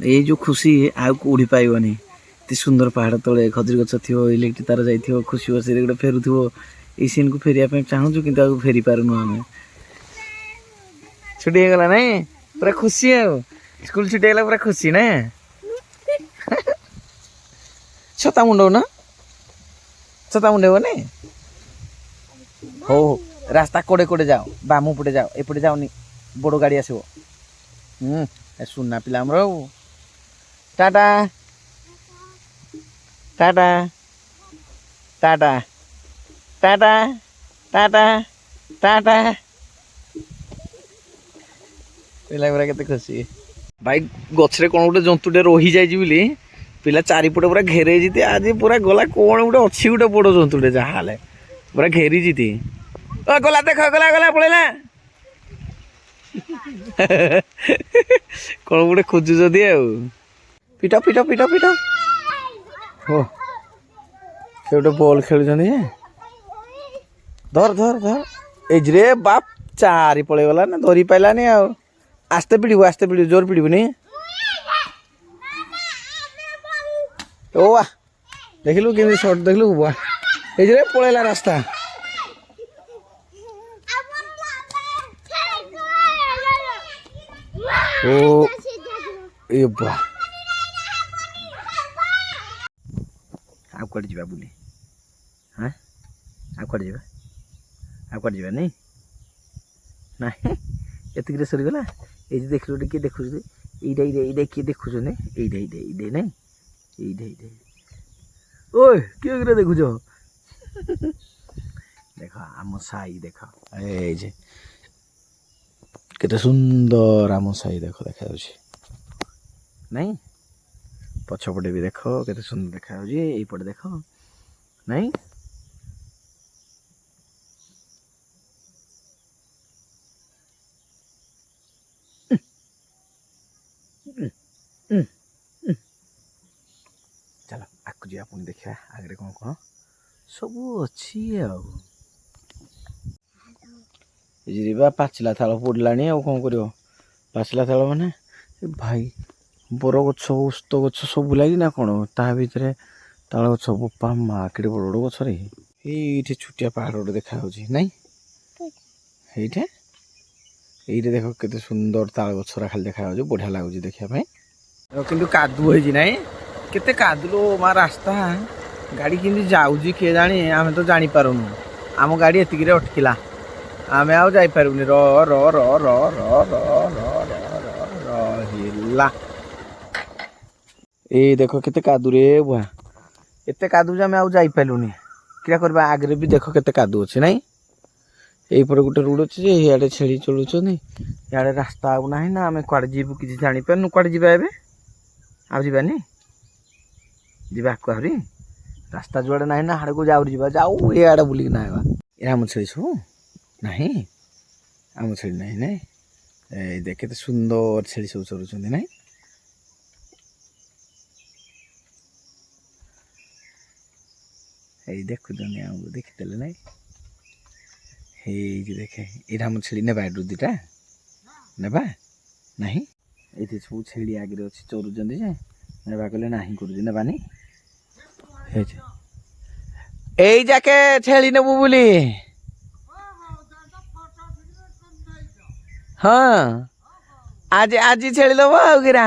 ये जो खुशी आउ कोड़ी पाइबनी एत सुंदर पहाड़ तले खजूर गछ थी इलेक्ट्रिक तार जाइए खुशी बस गोटे फेरुव ये सीन को फेरिया चाहूँ कि फेरी पारुनु आम छुट्टी हो गला नहीं पूरा खुशी है स्कूल छुट्टी होगा पूरा खुशी ना छता मुंडो ना छता मुंडे नहीं हो रास्ता कोड़े कोड़े जाओ बामू पटे जाओ एपटे जाओनी बड़ गाड़ी आसो सुना पिला टाटा टाटा टाटा टाटा टाटा टाटा पिला पूरा केते खुशी भाई गछरे कौन गोटे जंतुटे रही जाइए पिला चारिपटे पूरा घेरे जीते आज पूरा गला कौन गोटे अच्छी गोटे बड़ जंतुटे जहाँ पूरा घेरी जीते गला देख गला गला पड़ेला कौन गोटे खोजुदी पिट पिट पिट पिट हो से गोटे बॉल खेलुं धर धर धर एजरे बाप चारि पड़े गला ना धरी पाइलानी आस्ते पिड़ू जोर पिड़बनी ओ वाह देखलु कि शॉट देखलु वाह एजरे पड़ेला रास्ता ओ ए वाह आप कट जा बुली हाँ आप कट जा आप कट जा नहीं ना एतिक सरीगला ये देख लो किए देखु ये किए देखुच ये ना ये ओए किए देखुच देख आम साई देख ये केते सुंदर आम साई देख देखा नहीं पछपटे भी देख केते सुंदर देखा यपटे देख नहीं चलो आकु जी पुणी देखा आगे कौन कौन सब अच्छी आवा पाचिला थाल पड़ला कौन कर पाचिला थाल माने भाई बर गछ उस्त गछ सब लगी ना कौन ता भर ताल गछ बोपा माँ कि बड़ बड़ गछ ये छुटिया पहाड़ गोटे देखा नहीं ये देख केते सुंदर ताल गछरा खाली देखा बढ़िया लगुच देखापी किंतु कादु है ना केते कादुलो माँ रास्ता गाड़ी किंतु जाऊँगी किए जानी आम तो जानी पारुनु आम गाड़ी एतिक अटकिला आम आउ जापारूनी र र र र र र रहा ए देख केते कादु रे बुआ एते कादु आम आउ जापारूनी क्या करबा आगे भी देख केते कादु अच्छे नाई यहीपर गोटे रोड अच्छे इे छेड़ी चलुन इे रास्ता आउ ना ना आम कड़े जीवु कि जापारू कड़े जा आउ जानी जाक आहरी रास्ता जुआड़े ना ना हाड़ को जाऊ जाऊ ये आड़े बुलिक ना ये आम छेड़ी सब ना आम छेड़ी ना ना देख के सुंदर छेड़ी सब चलुं ना ये देखु देखीदे ना देखे ये आम छेड़ी ने दुटा ने ना ये सब छेड़ी आगे अच्छी चलुं नेबा कले ना करबानी এই যাকে ছেড়ি নেবু বলি হ্যাঁ আজ আজি ছেড়ি দেব আউগিরা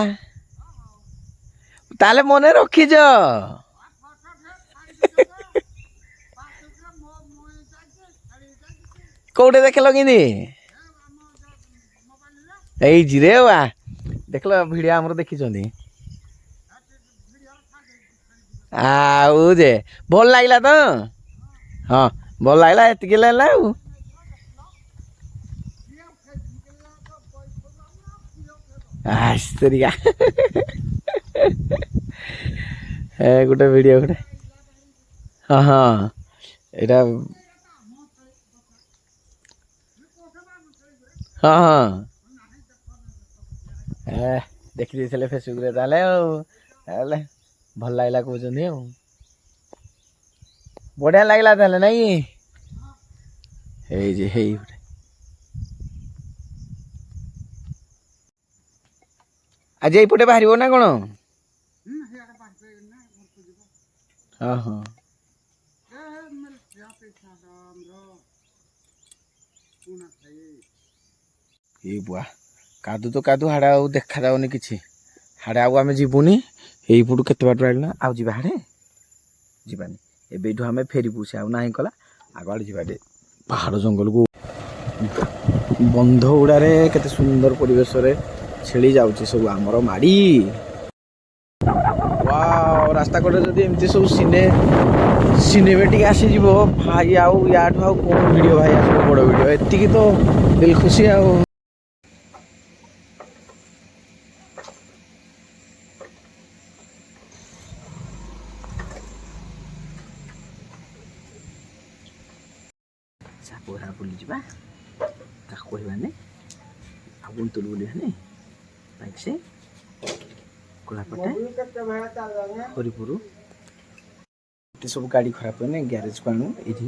তাহলে মনে রখিছ কোটে দেখল কিনি এই জিরে বা দেখল ভিডিও আমার দেখিছন্তি आउ जे भल लगला तो हाँ भल लगला एतिक लगला तरीका गोटे वीडियो गोटे हाँ हाँ यहाँ हाँ हाँ देखी देते फेसबुक ताले भल लगला कहते बढ़िया लगला ताले नहीं ଆଜି ଏଇପଟେ ବାହାରିବ ନା କ'ଣ? ହଁ ହଁ ଏଇ ବୁଆ କାଦୁ ତ କାଦୁ ହାଡ଼େ ଆଉ ଦେଖାଯାଉନି କିଛି। ହାଡ଼େ ଆଉ ଆମେ ଯିବୁନି। ଏଇପଟୁ କେତେ ବାଟ ଆଇଲୁ ନା ଆଉ ଯିବା ହାଡ଼େ ଯିବାନି। ଏବେ ଏଇଠୁ ଆମେ ଫେରିବୁ ସେ ଆଉ ନାହିଁ କଲା ଆଗ ଆଡ଼େ ଯିବା ଟିକେ ପାହାଡ଼ ଜଙ୍ଗଲକୁ। ବନ୍ଧ ଗୁଡ଼ାରେ କେତେ ସୁନ୍ଦର ପରିବେଶରେ ଛେଳି ଯାଉଛି ସବୁ ଆମର ମାଡ଼ି। ୱାଓ ରାସ୍ତା କଡ଼ରେ ଯଦି ଏମିତି ସବୁ ସିନେମେଟିକ୍ ଆସିଯିବ ଭାଇ ଆଉ ୟାଠୁ ଆଉ କ'ଣ ଭିଡ଼ିଓ ଭାଇ ଆସିବ ବଡ଼ ଭିଡ଼ିଓ। ଏତିକି ତ ଦିଲ୍ ଖୁସି ଆଉ। ସାପୁରା ବୁଲିଯିବା ତାକୁ କହିବାନି ଆଉ ବୁନ୍ତୁଲ ବୁଲିବାନି ବାଇକ୍ ସେ କୋଳାପଟେ ହରିପୁର ଏଠି ସବୁ ଗାଡ଼ି ଖରାପ ହୁଏନି ଗ୍ୟାରେଜକୁ ଆଣୁ ଏଇଠି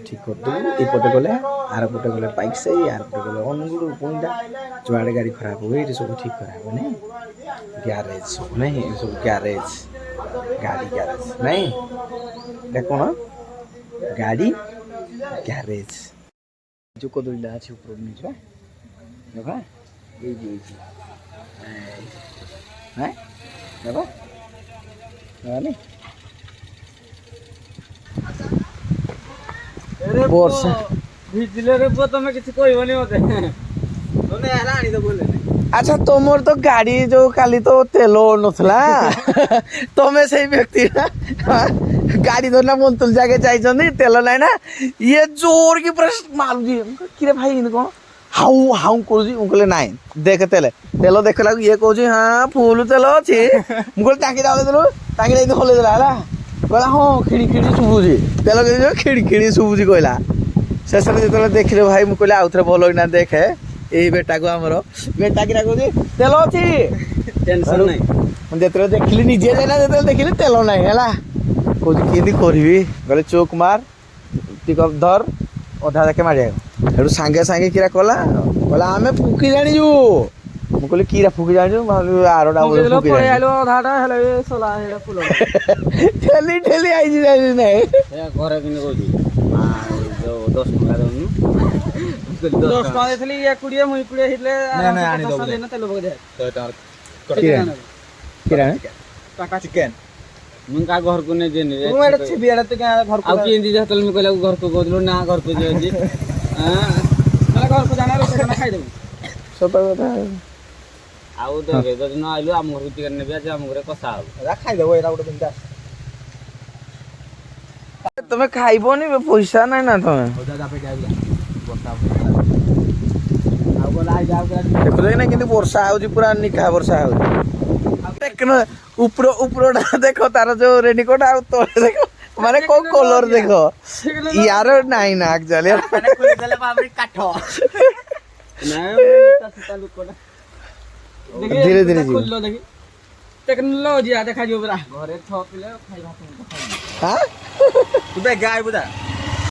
ଠିକ୍ କରିଦେବୁ। ଏଇପଟେ ଗଲେ ଆରପଟେ ଗଲେ ବାଇକ୍ ସେ ଆରପଟେ ଗଲେ ଅନୁଗୁଳ ପୁଣିଟା ଯୁଆଡ଼େ ଗାଡ଼ି ଖରାପ ହୁଏ ଏଇଠି ସବୁ ଠିକ୍ କରାହେବ ନାଇଁ। ଗ୍ୟାରେଜ ସବୁ ନାଇଁ ଏ ସବୁ ଗ୍ୟାରେଜ ଗାଡ଼ି ଗ୍ୟାରେଜ ନାଇଁ ଏଇଟା କ'ଣ ଗାଡ଼ି ଗ୍ୟାରେଜ। ଯେଉଁ କଦଳୀଟା ଅଛି ଉପରକୁ ନେଇଯିବା ନେବା ଏଇଠି ନେବା ନେବାନି ବର୍ଷା ଭିଜିଲେ ରେ ପୁଅ ତମେ କିଛି କହିବନି ମତେ ଆଚ୍ଛା ତମର ତ ଗାଡ଼ି ଯୋଉ କାଲି ତ ତେଲ ନଥିଲା ତମେ ସେଇ ବ୍ୟକ୍ତି ଗାଡ଼ି ଧରିନା ବନ୍ତୁଲ ଜାଗେ ଯାଇଛନ୍ତି ତେଲ ନାହିଁ ନା ଇଏ ଜୋର କି ପୁରା ମାରୁଛି କିରେ ଭାଇ କ'ଣ ହାଉ ହାଉ କରୁଛି। ମୁଁ କହିଲି ନାଇଁ ଦେଖେ ତେଲ ଦେଖିଲାକୁ ଇଏ କହୁଛି ହଁ ଫୁଲ ତେଲ ଅଛି। ମୁଁ କହିଲି ଟାଙ୍କିଟା ହଲେଇଦେଲୁ ଟାଙ୍କିଟା ଏମିତି ହଲେଇଦେଲା ହେଲା କହିଲା ହଁ ଖିଡ଼ି ଖିଡ଼ି ଶୁଭୁଛି ତେଲ ଖିଡ଼ି ଖିଡ଼ି ଶୁଭୁଛି କହିଲା। ଶେଷରେ ଯେତେବେଳେ ଦେଖିଲେ ଭାଇ ମୁଁ କହିଲି ଆଉଥରେ ଭଲ କିନା ଦେଖେ ଏଇ ବେଟାକୁ ଆମର ବେଟାକିରା କହୁଛି ତେଲ ଅଛି ଟେନସନ୍ ନାହିଁ। ମୁଁ ଯେତେବେଳେ ଦେଖିଲି ନିଜେ ଯାଇନା ଯେତେବେଳେ ଦେଖିଲି ତେଲ ନାହିଁ ହେଲା କହୁଛି କେମିତି କରିବି କହିଲେ ଚୋକ୍ ମାର ଟିକପ ଧର ଅଧା ଯାକେ ମାରିବାକୁ ସେଠୁ ସାଙ୍ଗେ ସାଙ୍ଗେ କିରା କଲା କହିଲା ଆମେ ଫୁକି ଜାଣିଛୁ। ମୁଁ କହିଲି କିରା ଫୁକି ଜାଣିଛୁ ଆରଟା ଠେଲି ଠେଲି ଆଇଛି ଜାଣିଛୁ ନାଇଁ ଘରେ କିনে କହୁଛି 10 ଟଙ୍କା ଦଉନୁ 10 ଟଙ୍କା ଦେଇଥିଲି 20 ମୁଇଁ 20 ହେଇଥିଲେ ତେଲ ପକେଇ ଚିକେନ ମୁଁ କାହା ଘରକୁ ନେଇ ଯିବିନି ଆଉ କେମିତି ଯେତେବେଳେ ମୁଁ କହିଲା ଘରକୁ କହୁଥିଲୁ ନା ଘରକୁ ଯିବି ଘରକୁ ଜାଣା ରୋଷେଇ ଖାଇଦେବୁ ସତ କଥା। ଆଉ ଦେଖେ ଯଦି ନ ଆଇଲୁ ଆମ ଘରକୁ ଚିକେନ ନେବି ଆଜି ଆମ ଘରେ କଷା ହବ ଖାଇଦେବ ଏଇଟା ଗୋଟେ ଦିନଟା ତମେ ଖାଇବନି ପଇସା ନାହିଁ ନା ତମେ ଦେଖୁଛ ନା କିନ୍ତୁ ବର୍ଷା ହଉଛି ପୁରା ନିକା ବର୍ଷା ହଉଛି। ଉପରଟା ଦେଖ ତାର ଯୋଉ ରେନିକୋଟ ଆଉ ତଳେ ଦେଖ ମାନେ କୋଉ କଲର ଦେଖ ୟାର ନାହିଁ ନା ଆକ୍ଚୁଆଲି ଧୀରେ ଧୀରେ ଟେକ୍ନୋଲୋଜି ଦେଖାଯିବ ପୁରା ଘରେ 6 ପିଲା ଖାଇବା